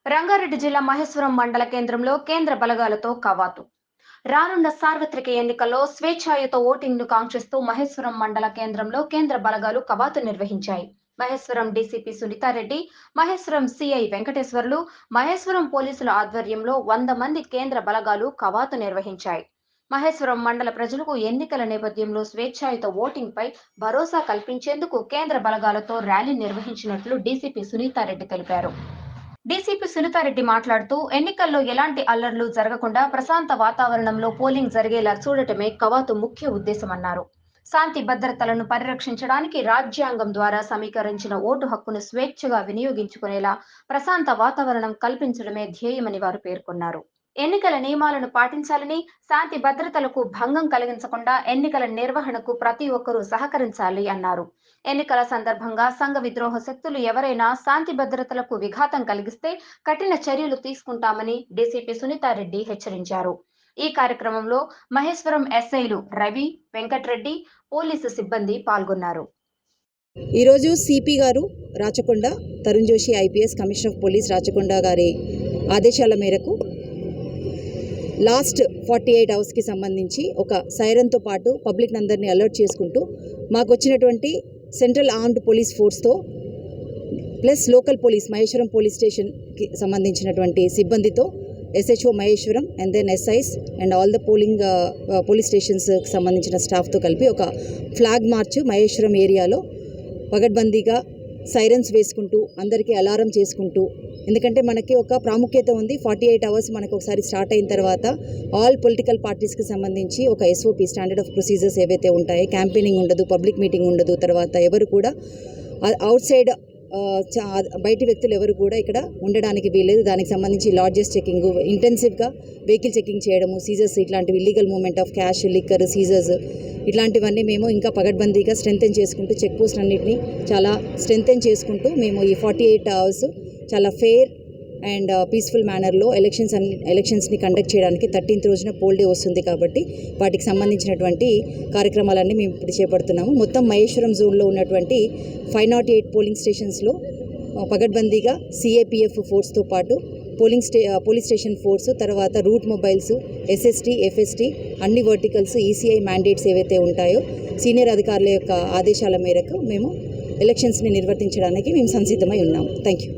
రంగారెడ్డి జిల్లా మహేశ్వరం మండల కేంద్రంలో కేంద్ర బలగాలతో కవాతు. రానున్న సార్వత్రిక ఎన్నికల్లో స్వేచ్ఛాయుత ఓటింగ్ను కాంక్షిస్తూ మహేశ్వరం మండల కేంద్రంలో కేంద్ర బలగాలు కవాతు నిర్వహించాయి. మహేశ్వరం డీసీపీ సునీతారెడ్డి, మహేశ్వరం సిఐ వెంకటేశ్వర్లు, మహేశ్వరం పోలీసుల ఆధ్వర్యంలో 100 మంది కేంద్ర బలగాలు కవాతు నిర్వహించాయి. మహేశ్వరం మండల ప్రజలకు ఎన్నికల నేపథ్యంలో స్వేచ్ఛాయుత ఓటింగ్ పై భరోసా కల్పించేందుకు కేంద్ర బలగాలతో ర్యాలీ నిర్వహించినట్లు డీసీపీ సునీతారెడ్డి తెలిపారు. డీసీపీ సునీతారెడ్డి మాట్లాడుతూ ఎన్నికల్లో ఎలాంటి అల్లర్లు జరగకుండా ప్రశాంత వాతావరణంలో పోలింగ్ జరిగేలా చూడటమే కవాతు ముఖ్య ఉద్దేశమన్నారు. శాంతి భద్రతలను పరిరక్షించడానికి రాజ్యాంగం ద్వారా సమీకరించిన ఓటు హక్కును స్వేచ్ఛగా వినియోగించుకునేలా ప్రశాంత వాతావరణం కల్పించడమే ధ్యేయమని వారు పేర్కొన్నారు. ఎన్నికల నియమాలను పాటించాలని, శాంతి భద్రతలకు భంగం కలిగించకుండా ఎన్నికల నిర్వహణకు ప్రతి ఒక్కరూ సహకరించాలి అన్నారు. ఎన్నికల సందర్భంగా సంఘ విద్రోహ శక్తులు ఎవరైనా శాంతి భద్రతలకు విఘాతం కలిగిస్తే కఠిన చర్యలు తీసుకుంటామని డీసీపీ సునీతారెడ్డి హెచ్చరించారు. ఈ కార్యక్రమంలో మహేశ్వరం ఎస్ఐలు రవి, వెంకట్రెడ్డి, పోలీసు సిబ్బంది పాల్గొన్నారు. ఈరోజు సిపి గారు Rachakonda, Tarun Joshi IPS commissioner of police Rachakonda గారి ఆదేశాల మేరకు లాస్ట్ 48 అవర్స్కి సంబంధించి ఒక సైరన్తో పాటు పబ్లిక్ అందరినీ అలర్ట్ చేసుకుంటూ మాకు వచ్చినటువంటి సెంట్రల్ ఆర్మ్డ్ పోలీస్ ఫోర్స్తో plus local police Maheshwaram police స్టేషన్కి సంబంధించినటువంటి సిబ్బందితో SHO Maheshwaram and then SIs and all the police స్టేషన్స్కి సంబంధించిన స్టాఫ్తో కలిపి ఒక ఫ్లాగ్ మార్చ్ మహేశ్వరం ఏరియాలో పగడ్బందీగా సైరన్స్ వేసుకుంటూ అందరికీ అలారం చేసుకుంటూ, ఎందుకంటే మనకి ఒక ప్రాముఖ్యత ఉంది. 48 అవర్స్ మనకు ఒకసారి స్టార్ట్ అయిన తర్వాత ఆల్ పొలిటికల్ పార్టీస్కి సంబంధించి ఒక ఎస్ఓపి స్టాండర్డ్ ఆఫ్ ప్రొసీజర్స్ ఏవైతే ఉంటాయో, క్యాంపెయినింగ్ ఉండదు, పబ్లిక్ మీటింగ్ ఉండదు, తర్వాత ఎవరు కూడా అవుట్ సైడ్ బయటి వ్యక్తులు ఎవరు కూడా ఇక్కడ ఉండడానికి వీలేదు. దానికి సంబంధించి లాడ్జెస్ చెకింగ్, ఇంటెన్సివ్గా వెహికల్ చెకింగ్ చేయడము, సీజర్స్, ఇట్లాంటివి illegal movement of cash, liquor, seizures, ఇట్లాంటివన్నీ మేము ఇంకా పగడ్బందీగా స్ట్రెంథెన్ చేసుకుంటూ చెక్ పోస్ట్ అన్నింటినీ చాలా స్ట్రెంథెన్ చేసుకుంటూ మేము ఈ 48 అవర్స్ చాలా ఫెయిర్ అండ్ పీస్ఫుల్ మేనర్లో ఎలక్షన్స్ని కండక్ట్ చేయడానికి 13th రోజున పోల్ డే వస్తుంది కాబట్టి వాటికి సంబంధించినటువంటి కార్యక్రమాలన్నీ మేము ఇప్పుడు చేపడుతున్నాము. మొత్తం మహేశ్వరం జోన్లో ఉన్నటువంటి 508 పోలింగ్ స్టేషన్స్లో పగడ్బందీగా సిఏపిఎఫ్ ఫోర్స్తో పాటు పోలీస్ స్టేషన్ ఫోర్స్, తర్వాత రూట్ మొబైల్స్, ఎస్ఎస్టీ, ఎఫ్ఎస్టీ, అన్ని వర్టికల్స్, ఈసీఐ మ్యాండేట్స్ ఏవైతే ఉంటాయో సీనియర్ అధికారుల యొక్క ఆదేశాల మేరకు మేము ఎలక్షన్స్ని నిర్వర్తించడానికి మేము సంసిద్ధమై ఉన్నాము. Thank you.